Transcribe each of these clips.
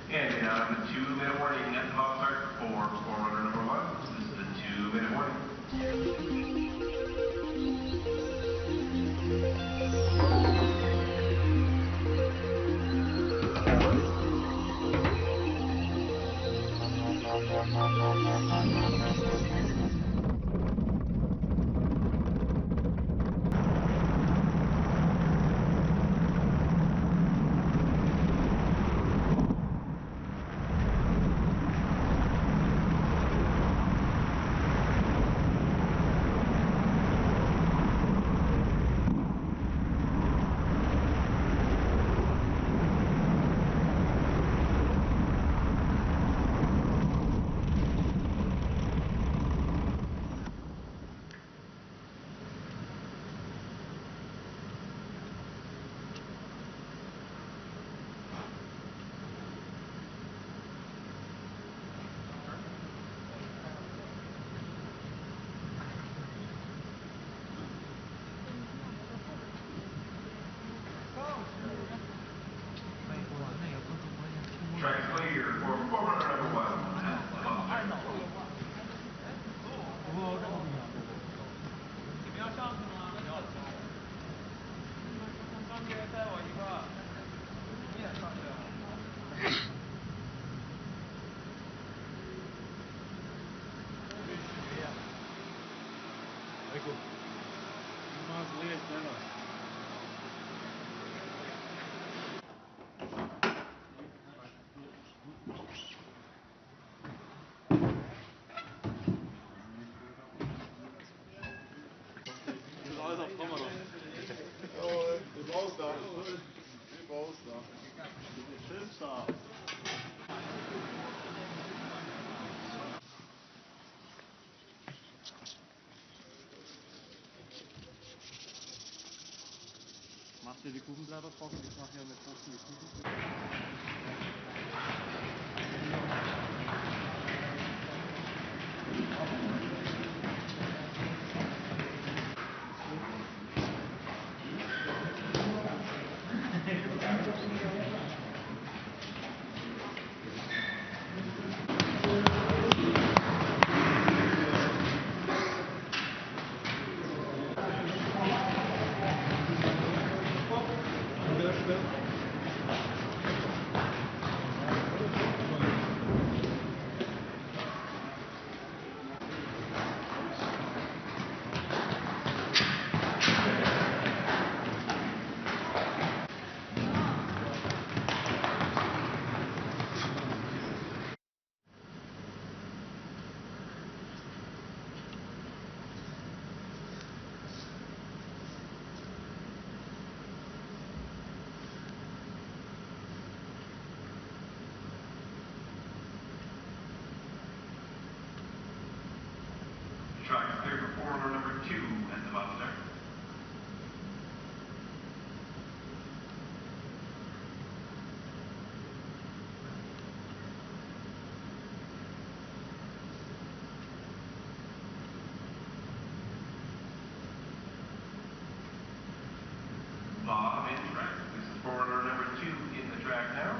And now the 2-minute warning at the box start for forerunner number 1. This is the 2-minute warning. Track clear for forerunner number 1 at the box start. 你们要上去吗？不要上。上去带我一个。你也上去啊？아이고. Bobsleigh 있잖아. Bobsleigh. Machst du die Kuchenblätter trocken? Ich mache hier mit Wursten die Kuchen. Track clear for forerunner number 2 at the Bobsleigh. Bob in track. This is forerunner number 2 in the track now.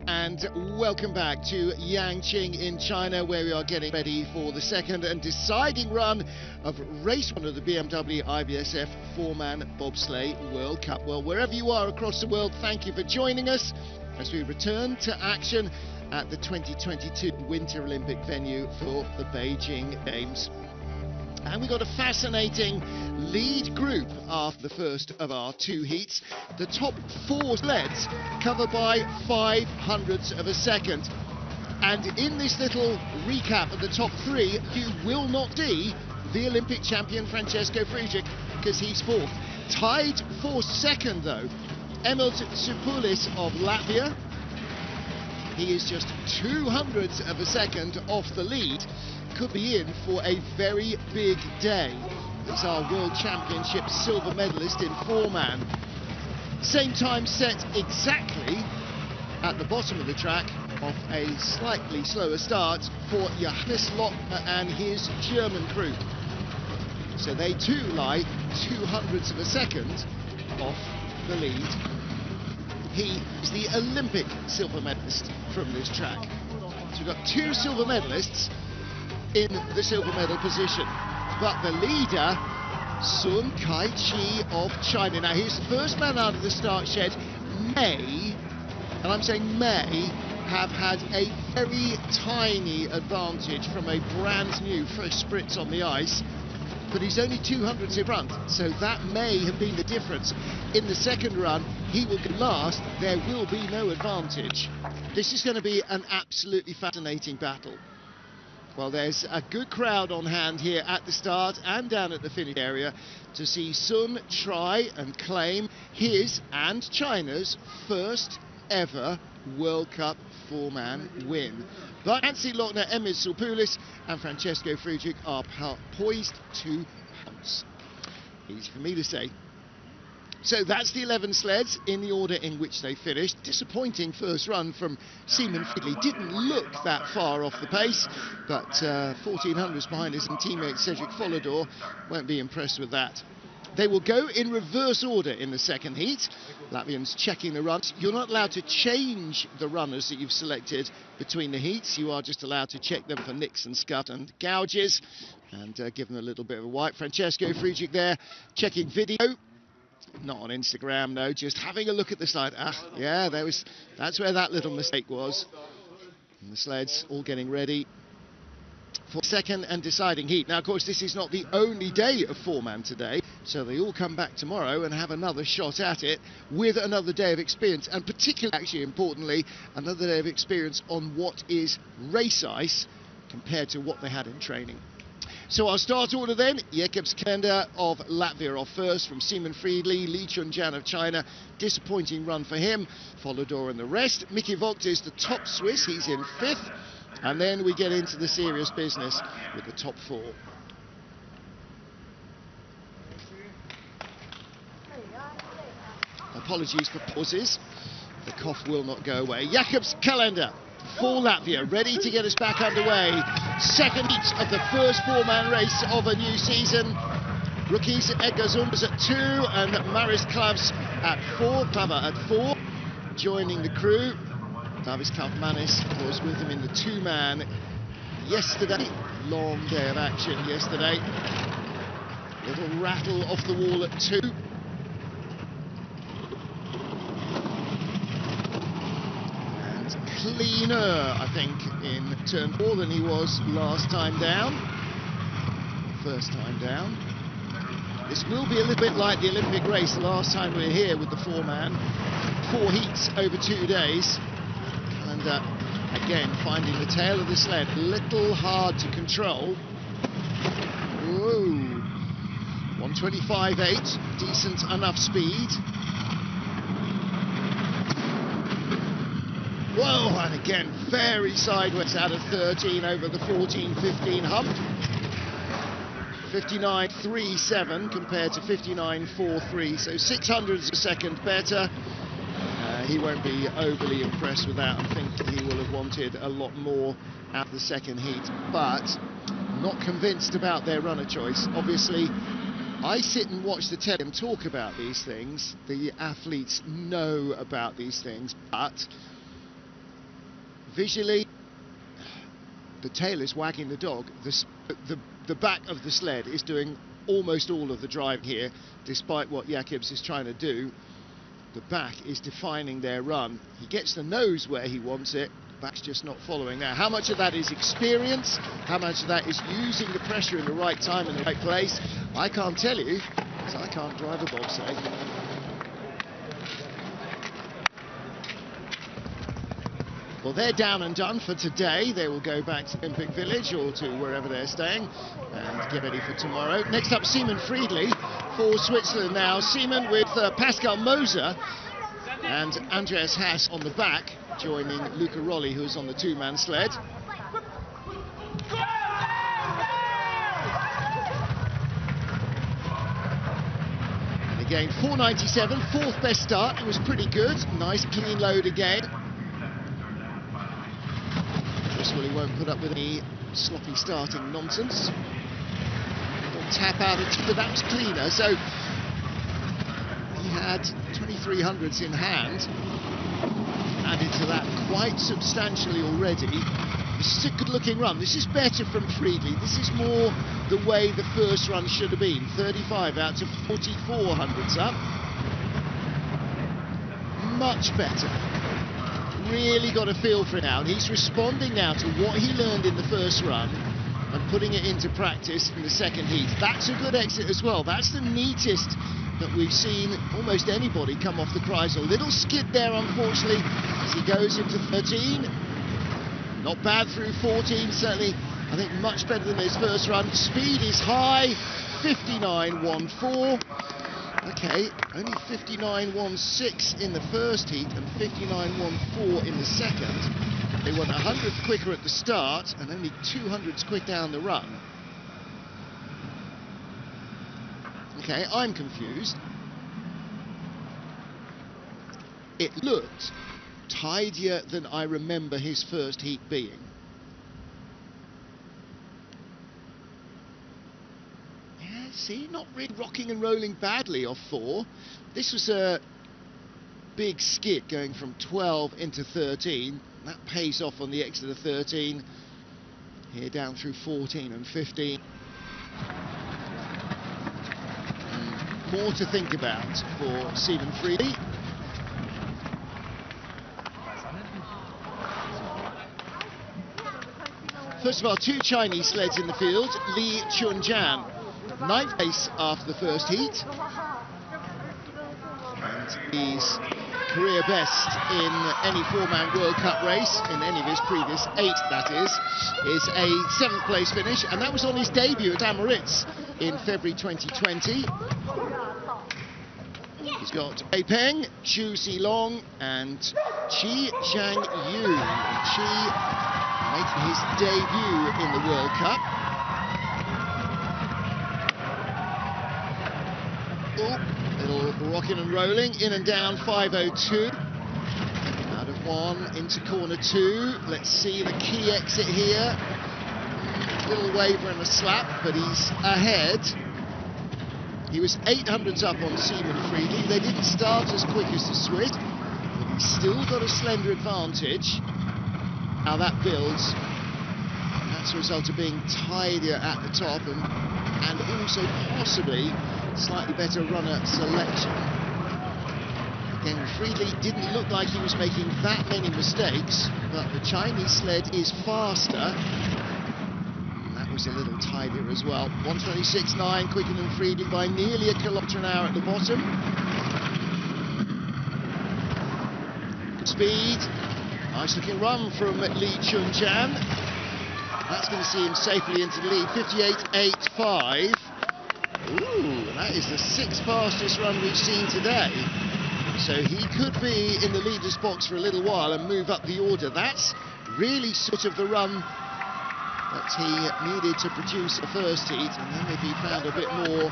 And welcome back to Yanqing in China, where we are getting ready for the second and deciding run of race 1 of the BMW IBSF 4-man bobsleigh World Cup. Well, wherever you are across the world, thank you for joining us as we return to action at the 2022 Winter Olympic venue for the Beijing Games. And we got a fascinating lead group after the first of our 2 heats. The top 4 sleds cover by 0.05 of a second. And in this little recap of the top 3, you will not see the Olympic champion Francesco Friedrich, because he's 4th. Tied for 2nd though, Emil Tsipoulis of Latvia. He is just 0.02 of a second off the lead. Could be in for a very big day. It's our World Championship silver medalist in 4-man. Same time set exactly at the bottom of the track, off a slightly slower start for Johannes Lochner and his German crew. So they too lie 0.02 of a second off the lead he is the Olympic silver medalist from this track. So we've got 2 silver medalists in the silver medal position. But the leader, Sun Kai-chi of China. Now, he's the first man out of the start shed, may, and I'm saying may, have had a very tiny advantage from a brand new fresh spritz on the ice, but he's only 200s in front, so that may have been the difference. In the second run, he will get last, there will be no advantage. This is going to be an absolutely fascinating battle. Well, there's a good crowd on hand here at the start and down at the finish area to see Sun try and claim his and China's first ever World Cup 4-man win. But Nancy Lochner, Emil Sulpoulis and Francesco Friedrich are poised to pounce. Easy for me to say. So that's the 11 sleds in the order in which they finished. Disappointing first run from Simon Friedli. Didn't look that far off the pace, but 1400s behind his teammate Cedric Follador won't be impressed with that. They will go in reverse order in the second heat. Latvians checking the runs. You're not allowed to change the runners that you've selected between the heats. You are just allowed to check them for nicks and scut and gouges and give them a little bit of a wipe. Francesco Friedrich there checking video. Not on Instagram, no, just having a look at the slide. Yeah, that's where that little mistake was. And the sleds all getting ready for second and deciding heat. Now, of course, this is not the only day of 4-man today, so they all come back tomorrow and have another shot at it with another day of experience, and particularly, actually importantly, another day of experience on what is race ice compared to what they had in training. So our start order then, Jakobs Kalender of Latvia off first from Simon Friedli, Li Chunjan of China, disappointing run for him, Follador and the rest. Mickey Vogt is the top Swiss, he's in 5th, and then we get into the serious business with the top 4. Apologies for pauses, the cough will not go away. Jakobs Kalender for Latvia, ready to get us back underway. Second heat of the first 4-man race of a new season. Rookies Edgar Zumbers at 2 and Maris Klavs at 4. Klava at 4, joining the crew. Davis Kaufmanis was with him in the 2-man yesterday. Long day of action yesterday. Little rattle off the wall at 2. Cleaner, I think, in turn 4 than he was last time down. First time down. This will be a little bit like the Olympic race last time we were here with the 4-man. 4 heats over 2 days. And again, finding the tail of the sled a little hard to control. Whoa. 125.8, decent enough speed. Whoa, and again, very sideways out of 13 over the 14-15 hump. 59.37 compared to 59.43, so 600s a second better. He won't be overly impressed with that. I think he will have wanted a lot more out of the second heat, but not convinced about their runner choice. Obviously, I sit and watch the telly and talk about these things. The athletes know about these things, but visually, the tail is wagging the dog. The back of the sled is doing almost all of the drive here, despite what Jakobs is trying to do. The back is defining their run. He gets the nose where he wants it, the back's just not following now. How much of that is experience? How much of that is using the pressure in the right time in the right place? I can't tell you, because I can't drive a bobsleigh. Well, they're down and done for today. They will go back to Olympic Village or to wherever they're staying and get ready for tomorrow. Next up, Simon Friedli for Switzerland now. Simon with Pascal Moser and Andreas Haas on the back, joining Luca Rolli, who's on the 2-man sled. And again, 4.97, 4th best start. It was pretty good. Nice clean load again. Well, he won't put up with any sloppy starting nonsense. Little tap out of but that was cleaner, so he had 2300s in hand. Added to that quite substantially already. This is a good-looking run. This is better from Friedli. This is more the way the first run should have been. 35 out to 4400s up. Much better. Really got a feel for it now. And he's responding now to what he learned in the first run and putting it into practice in the second heat. That's a good exit as well. That's the neatest that we've seen almost anybody come off the Kreisel. Little skid there, unfortunately, as he goes into 13. Not bad through 14, certainly. I think much better than his first run. Speed is high, 59.14. Okay, only 59.16 in the first heat and 59.14 in the second. They went 100th quicker at the start and only 200ths quick down the run. Okay, I'm confused. It looked tidier than I remember his first heat being. Yeah, see, not really rocking and rolling badly off 4. This was a big skid going from 12 into 13. That pays off on the exit of 13. Here down through 14 and 15. More to think about for Stephen Friedli. First of all, 2 Chinese sleds in the field. Li Chunjian, 9th place after the first heat. And his career best in any 4-man World Cup race, in any of his previous 8, that is a 7th place finish. And that was on his debut at Amaritz in February 2020. He's got Wei Peng, Chu Zilong and Qi Zhangyu. Qi making his debut in the World Cup. Oh, little rocking and rolling, in and down 502. Out of 1 into corner 2. Let's see the key exit here. Little waver and a slap, but he's ahead. He was 800s up on Seaman Friedli. They didn't start as quick as the Swiss, but he's still got a slender advantage. How that builds, that's a result of being tidier at the top and also possibly slightly better runner selection. Again, Friedli didn't look like he was making that many mistakes, but the Chinese sled is faster. Was a little tidier as well. 126.9, quicker than Friedli by nearly a kilometre an hour at the bottom. Good speed. Nice looking run from Li Chunjian. That's going to see him safely into the lead. 58.85. Ooh, that is the 6th fastest run we've seen today. So he could be in the leader's box for a little while and move up the order. That's really sort of the run that he needed to produce the first heat, and then if he found a bit more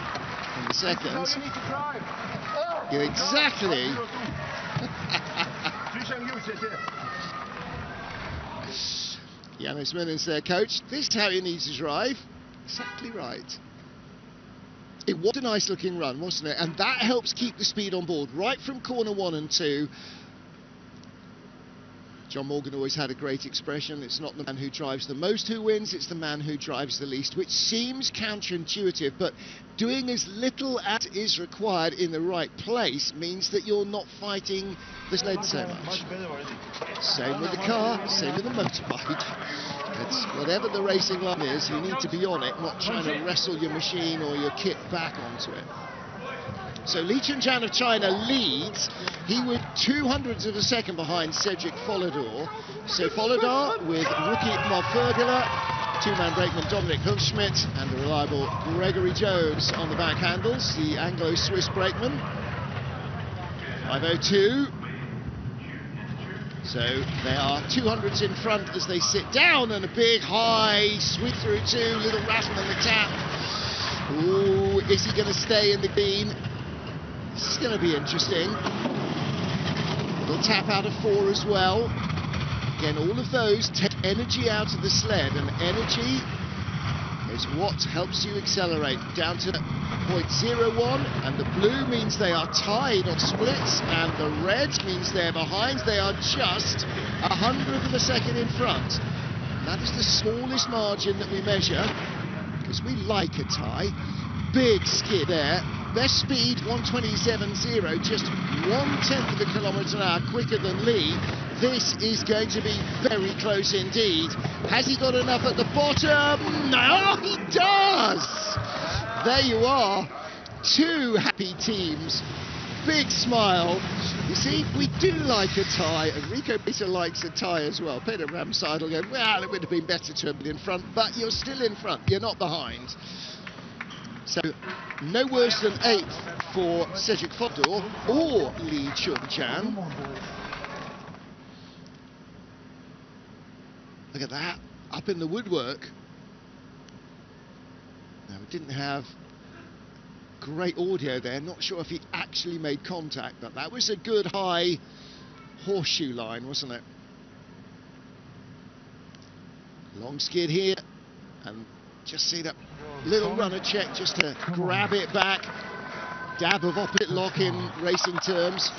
in the second. Yeah, exactly. Janis Millens, their coach. This is how he needs to drive. Exactly right. It was a nice looking run, wasn't it? And that helps keep the speed on board right from corner 1 and 2. John Morgan always had a great expression: it's not the man who drives the most who wins, it's the man who drives the least, which seems counterintuitive, but doing as little as is required in the right place means that you're not fighting the sled so much. Same with the car, same with the motorbike. It's whatever the racing line is, you need to be on it, not trying to wrestle your machine or your kit back onto it. So Li Chunjian of China leads. He was 200ths of a second behind Cedric Follador. So Follador with rookie Mark Fergula, 2-man brakeman Dominic Hufschmidt, and the reliable Gregory Jones on the back handles, the Anglo-Swiss brakeman. 5:02. So they are 200ths in front as they sit down, and a big high sweep through 2, little rattle on the tap. Ooh, is he going to stay in the green? This is going to be interesting. Little tap out of 4 as well. Again, all of those take energy out of the sled, and energy is is what helps you accelerate. Down to 0.01, and the blue means they are tied on splits, and the red means they're behind. They are just 100th of a second in front. And that is the smallest margin that we measure, because we like a tie. Big skid there. Best speed 127.0, just 1/10 of a kilometre an hour quicker than Lee. This is going to be very close indeed. Has he got enough at the bottom? No, he does! There you are. Two happy teams. Big smile. You see, we do like a tie, and Rico Peter likes a tie as well. Peter Ramside will go, well, it would have been better to have been in front, but you're still in front, you're not behind. So, no worse than 8th for Cedric Fodor or Lee Chun-Chan. Look at that, up in the woodwork. Now, we didn't have great audio there, not sure if he actually made contact, but that was a good high horseshoe line, wasn't it? Long skid here, and just see that little runner check just to grab it back. Dab of opposite lock in racing terms.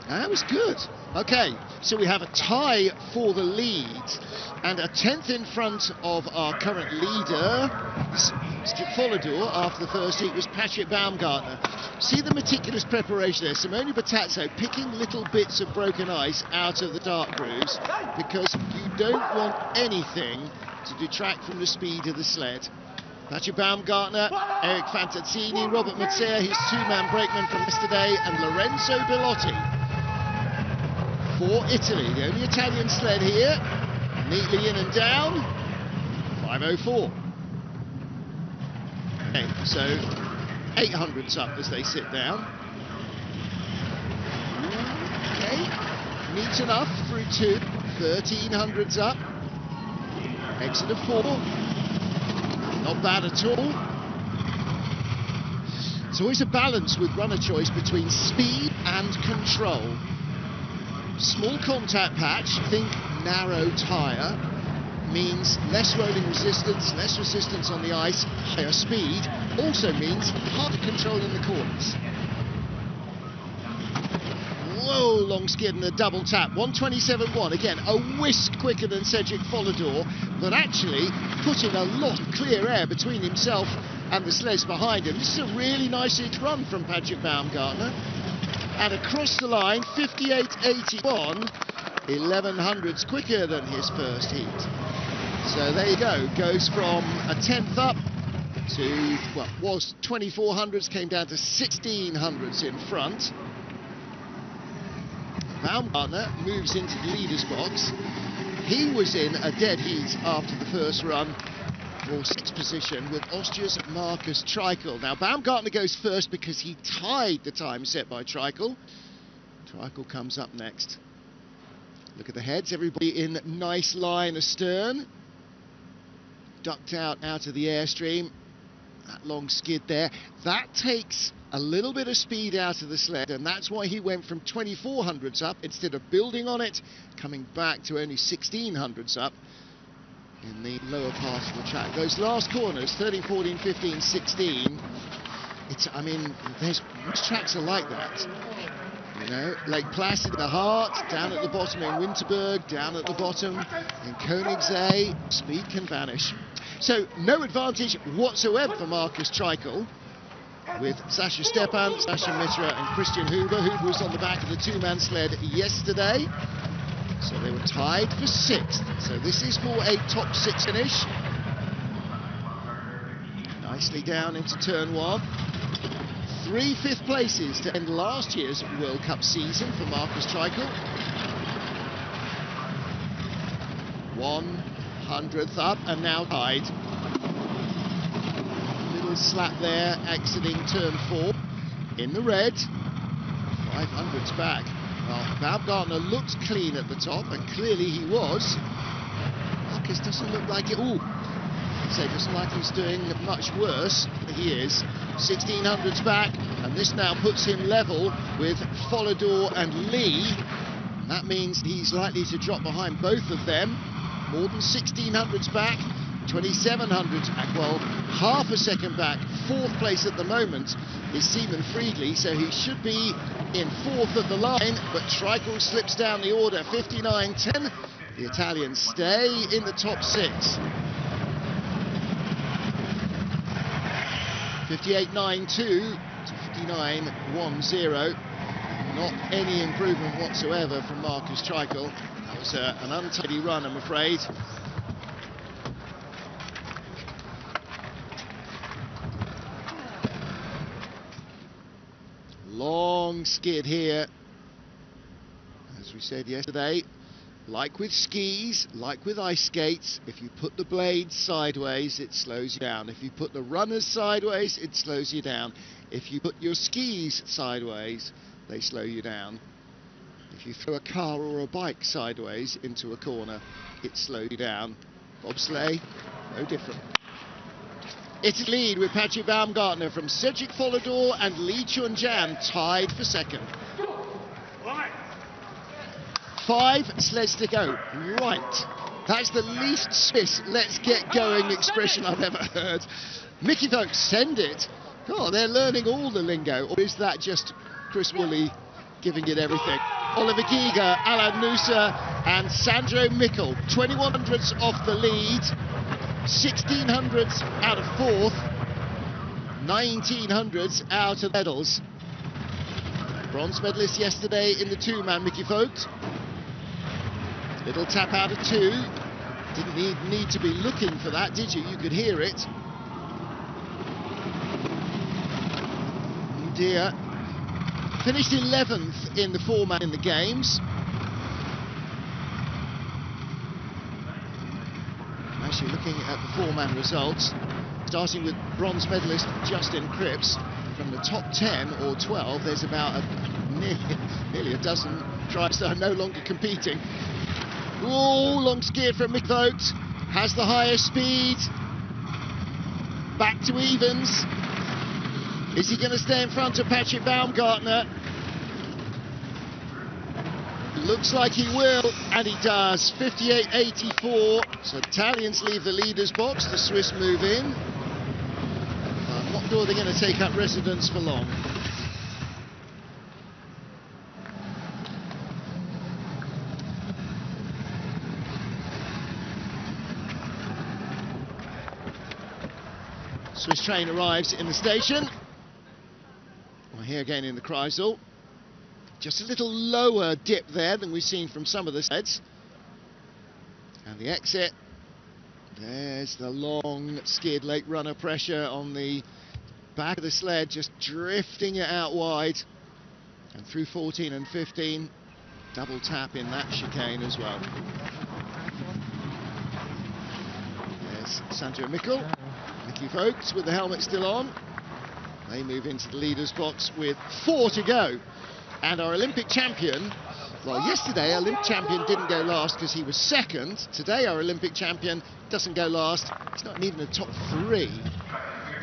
That was good. Okay, so we have a tie for the lead, and a 10th in front of our current leader. Followed after the first heat was Patrick Baumgartner. See the meticulous preparation there. Simone Batazzo picking little bits of broken ice out of the dark grooves, because you don't want anything to detract from the speed of the sled. Patrick Baumgartner, Eric Fantazzini, Robert Mazzea, his two-man brakeman from yesterday, and Lorenzo Bellotti for Italy. The only Italian sled here, neatly in and down, 5:04. Okay, so 800s up as they sit down. Okay, neat enough through 2, 1300s up. Exit of 4, not bad at all. It's always a balance with runner choice between speed and control. Small contact patch, think narrow tyre, means less rolling resistance, less resistance on the ice, higher speed, also means harder control in the corners. Whoa, long skid and a double tap, 127.1, again, a whisk quicker than Cedric Follodor, but actually putting a lot of clear air between himself and the sleds behind him. This is a really nice run from Patrick Baumgartner. And across the line, 58.81, 1100s quicker than his first heat. So there you go, goes from a 10th up to, well, was 2400s, came down to 1600s in front. Baumgartner moves into the leader's box. He was in a dead heat after the first run for 6th position with Austria's Markus Treichel. Now Baumgartner goes first because he tied the time set by Treichel. Treichel comes up next. Look at the heads, everybody in nice line astern. Ducked out of the airstream. That long skid there. That takes a little bit of speed out of the sled, and that's why he went from 2400s up instead of building on it, coming back to only 1600s up in the lower part of the track. Those last corners, 13, 14, 15, 16, I mean, most tracks are like that. You know, Lake Placid in the heart, down at the bottom in Winterberg, down at the bottom in Koenigsee, speed can vanish. So, no advantage whatsoever for Markus Treichel, with Sascha Stepan, Sascha Mitra and Christian Huber. Huber was on the back of the two-man sled yesterday. So they were tied for 6th. So this is for a top 6 finish. Nicely down into turn 1. 3 5th places to end last year's World Cup season for Markus Treichel. 100th up and now tied. Little slap there, exiting turn 4 in the red. 500's back. Well, Baumgartner looked clean at the top, and clearly he was. Markus doesn't look like it. Ooh, so doesn't like he's doing much worse. He is. 1600's back, and this now puts him level with Follodor and Lee. That means he's likely to drop behind both of them. more than 1600s back, 2700s back. Well, half a second back. Fourth place at the moment is Seaman Friedli, so he should be in fourth at the line, but Treichel slips down the order, 59.10. The Italians stay in the top six. 58.92 to 59.10. Not any improvement whatsoever from Marcus Treichel. That was an untidy run, I'm afraid. Long skid here. As we said yesterday, like with skis, like with ice skates, if you put the blades sideways, it slows you down. If you put the runners sideways, it slows you down. If you put your skis sideways, they slow you down. If you throw a car or a bike sideways into a corner, it slows you down. Bobsleigh, no different. It's lead with Patrick Baumgartner from Cedric Follador and Lee Chun-jan tied for second. 5 sleds to go. Right. That's the least Swiss let's get going expression I've ever heard. Mickey Folks, send it. Oh, they're learning all the lingo. Or is that just Chris Woolley giving it everything? Oliver Giger, Alan Noosa and Sandro Mikkel. 2100s off the lead. 1600s out of fourth. 1900s out of medals. Bronze medalist yesterday in the two-man, Mickey Vogt. Little tap out of two. Didn't need to be looking for that, did you? You could hear it. Oh dear. Finished 11th in the four-man in the games. Actually looking at the four-man results, starting with bronze medalist Justin Cripps. From the top 10 or 12, there's about nearly a dozen drivers that are no longer competing. Oh, long skid from Mick Vogt. Has the highest speed. Back to evens. Is he going to stay in front of Patrick Baumgartner? Looks like he will, and he does. 58.84. So Italians leave the leaders box. The Swiss move in. I'm not sure they're going to take up residence for long. Swiss train arrives in the station. We're here again in the Kreisel. Just a little lower dip there than we've seen from some of the sleds. And the exit. There's the long skid, late runner pressure on the back of the sled, just drifting it out wide. And through 14 and 15, double tap in that chicane as well. There's Sandro Mikkel. Mickey Folks with the helmet still on. They move into the leaders box with 4 to go. And our Olympic champion, well, yesterday our Olympic champion didn't go last because he was second. Today our Olympic champion doesn't go last. He's not even in the top 3.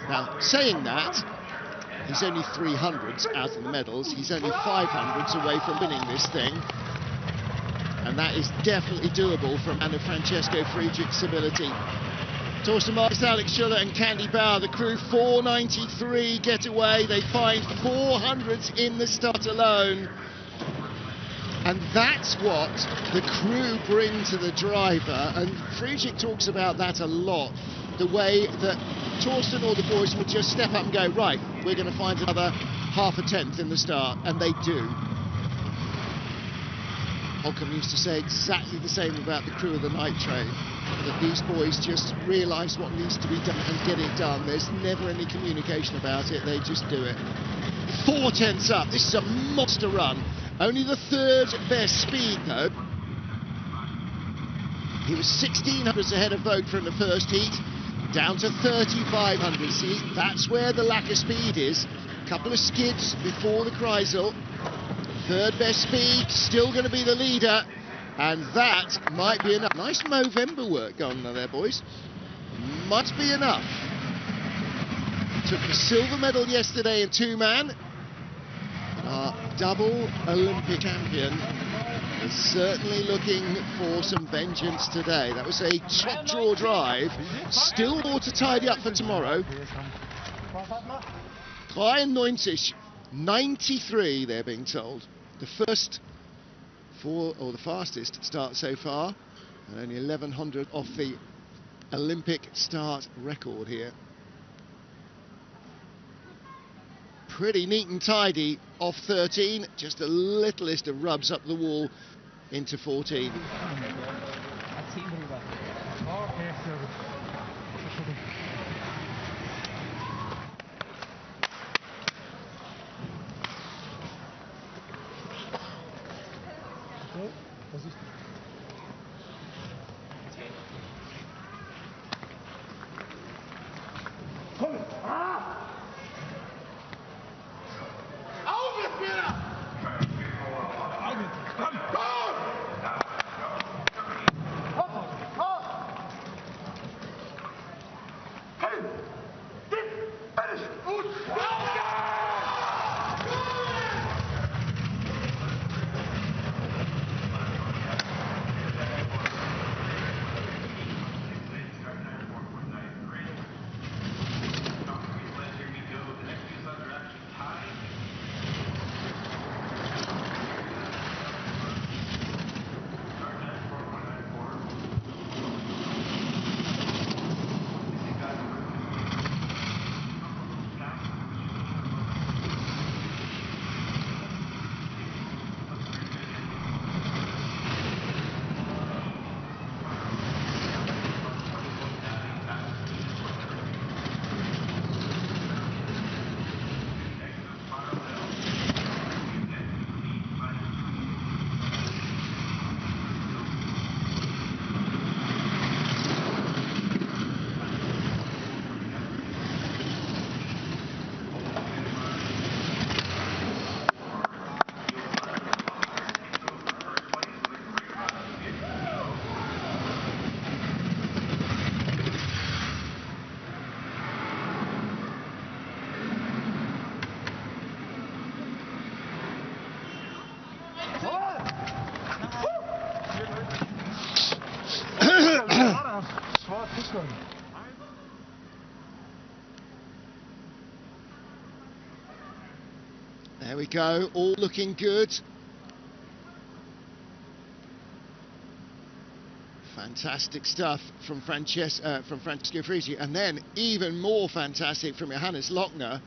Now, saying that, he's only 300s out of the medals. He's only 500s away from winning this thing. And that is definitely doable from Anna Francesco Friedrich's ability. Torsten Marks, Alex Schuller and Candy Bauer, the crew, 493 get away. They find 400s in the start alone. And that's what the crew bring to the driver. And Friedrich talks about that a lot. The way that Torsten or the boys would just step up and go, right, we're going to find another half a tenth in the start. And they do. Holcomb used to say exactly the same about the crew of the night train. That these boys just realise what needs to be done and get it done. There's never any communication about it, they just do it. 4 tenths up, this is a monster run. Only the third best speed though. He was 1600s ahead of Vogt from the first heat, down to 3500. See, that's where the lack of speed is. A couple of skids before the Kreisel. Third best speed, still going to be the leader. And that might be enough. Nice Movember work going on there, boys. Must be enough. Took the silver medal yesterday in two-man. Our double Olympic champion is certainly looking for some vengeance today. That was a top draw drive. Still more to tidy up for tomorrow. 93, 93 they're being told. The first the fastest start so far, and only 1100 off the Olympic start record here. Pretty neat and tidy off 13, just the littlest of rubs up the wall into 14. There we go, all looking good. Fantastic stuff from Francesco Frisi, and then even more fantastic from Johannes Lochner.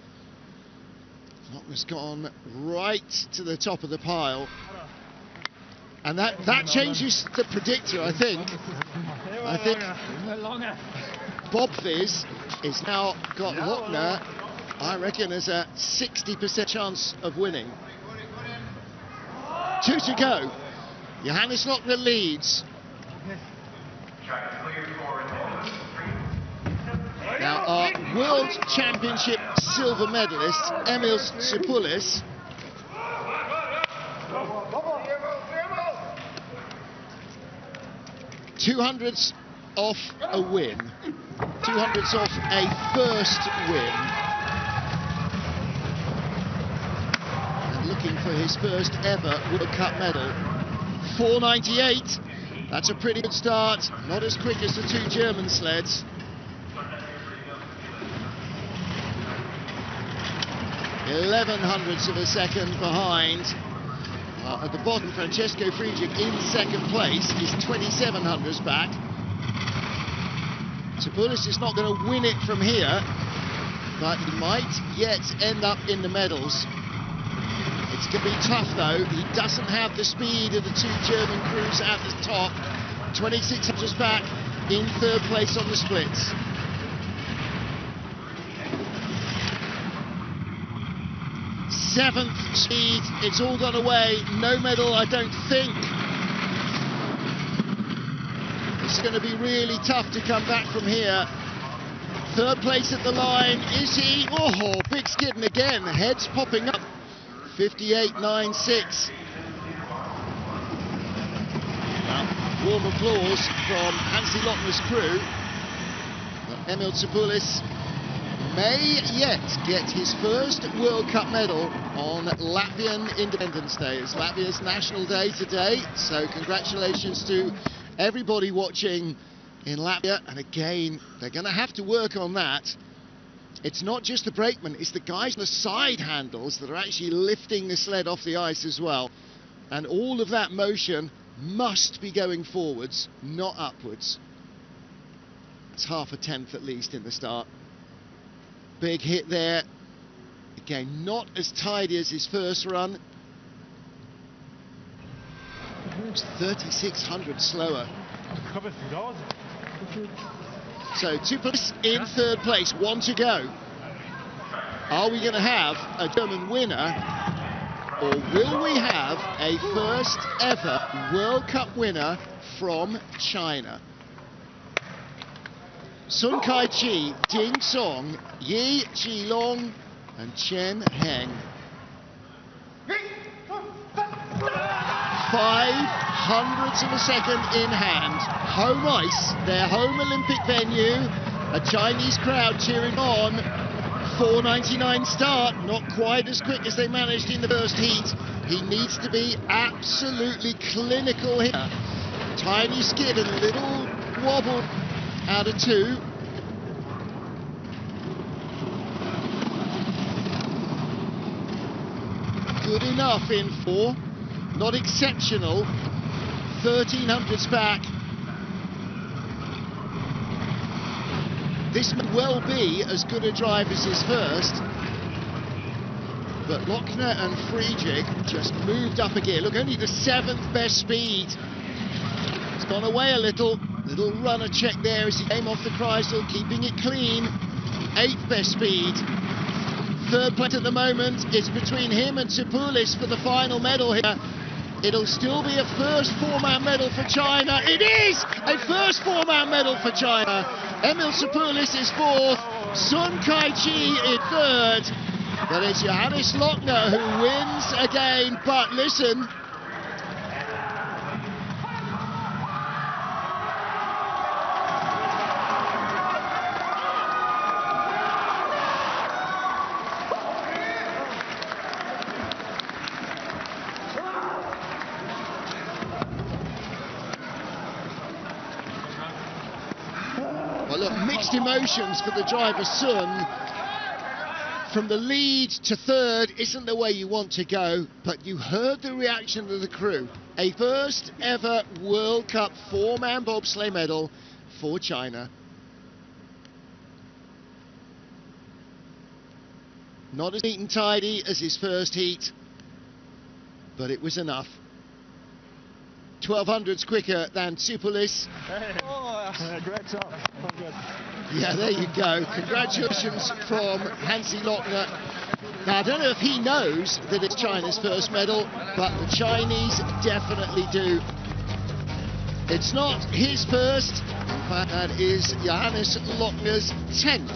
Lochner's gone right to the top of the pile, and that changes the predictor, I think. Bobsleigh is now got Lochner, I reckon, as a 60% chance of winning. 2 to go. Johannes Lochner leads. Now our World Championship silver medalist, Emil Tsipoulis, $200s off a win, 200s off a first win, and looking for his first ever World Cup medal. 498, that's a pretty good start, not as quick as the 2 German sleds. 1100ths of a second behind. At the bottom, Francesco Frisi in second place is 2700ths back. Tsipoulis is not going to win it from here, but he might yet end up in the medals. It's going to be tough though. He doesn't have the speed of the 2 German crews at the top. 2600ths back in third place on the splits. Seventh speed, it's all gone away, no medal I don't think. It's going to be really tough to come back from here. Third place at the line, is he? Oh, big skidding again, heads popping up. 58.96. Warm applause from Hansi Lochner's crew. Emil Tsipoulis may yet get his first World Cup medal on Latvian Independence Day. It's Latvia's National Day today, so congratulations to everybody watching in Latvia. And again, they're going to have to work on that. It's not just the brakeman, it's the guys on the side handles that are actually lifting the sled off the ice as well. And all of that motion must be going forwards, not upwards. It's half a tenth at least in the start. Big hit there. Again, not as tidy as his first run. It's 3,600 slower. So Tupis in third place, one to go. Are we going to have a German winner, or will we have a first ever World Cup winner from China? Sun Kai-chi, Ding Song, Yi Qilong and Chen Heng. 500ths of a second in hand. Home ice, their home Olympic venue. A Chinese crowd cheering on. 4:99 start, not quite as quick as they managed in the first heat. He needs to be absolutely clinical here. Tiny skid, a little wobble out of 2. Good enough in 4. Not exceptional. 1,300s back. This may well be as good a drive as his first. But Lochner and Friedrich just moved up a gear. Look, only the 7th best speed. It's gone away a little. Little runner check there as he came off the Kreisel, keeping it clean. 8th best speed. Third place at the moment is between him and Tsipoulis for the final medal here. It'll still be a first 4-man medal for China. It is a first 4-man medal for China. Emil Tsipoulis is 4th, Sun Kai-chi in 3rd. But it's Johannes Lochner who wins again. But listen. Well, look, mixed emotions for the driver Sun. From the lead to 3rd isn't the way you want to go, but you heard the reaction of the crew. A first ever World Cup 4-man bobsleigh medal for China. Not as neat and tidy as his first heat, but it was enough. 1,200s quicker than Tsipoulis. Hey. Oh, great job. Oh, good. Yeah, there you go. Congratulations from Hansi Lochner. Now, I don't know if he knows that it's China's first medal, but the Chinese definitely do. It's not his first. In fact, that is Johannes Lochner's 10th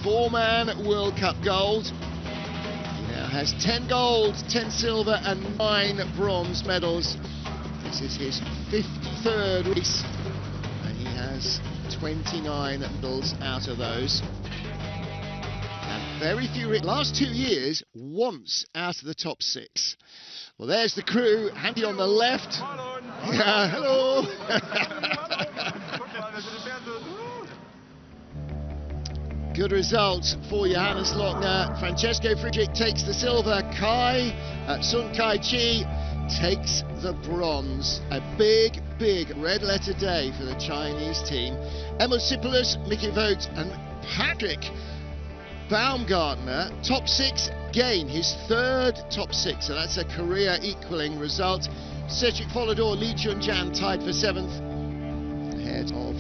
4-man World Cup gold. He now has 10 gold, 10 silver and 9 bronze medals. This is his 53rd race, and he has 29 medals out of those. And very few, last 2 years, once out of the top 6. Well, there's the crew, Handy on the left. Yeah, hello. Good result for Johannes Lochner. Francesco Friedrich takes the silver. Sun Kai-chi takes the bronze. A big, big red letter day for the Chinese team. Emil Tsipoulis, Mickey Vogt and Patrick Baumgartner, top 6 gain, his 3rd top 6, so that's a career equaling result. Cedric Follador, Li Chunjan tied for 7th, ahead of,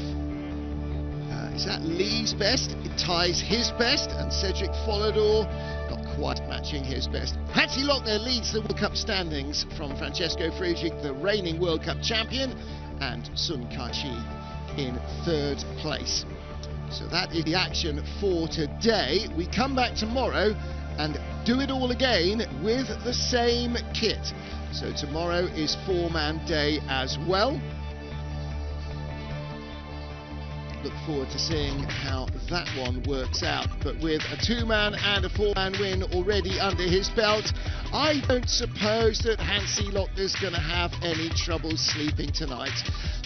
is that Li's best? It ties his best, and Cedric Follador not quite matching his best. Hansi Lochner leads the World Cup standings from Francesco Friedrich, the reigning World Cup champion, and Sun Kai-chi in 3rd place. So that is the action for today. We come back tomorrow and do it all again with the same kit. So tomorrow is 4-man day as well. look forward to seeing how that one works out. But with a 2-man and a 4-man win already under his belt, I don't suppose that Hansi Lochner's going to have any trouble sleeping tonight.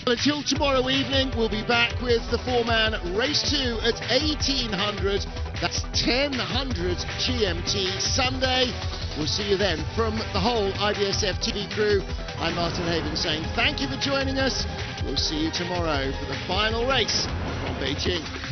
Well, until tomorrow evening, we'll be back with the 4-man race 2 at 1800. That's 1000 GMT Sunday. We'll see you then. From the whole IBSF TV crew, I'm Martin Haven saying thank you for joining us. We'll see you tomorrow for the final race from Beijing.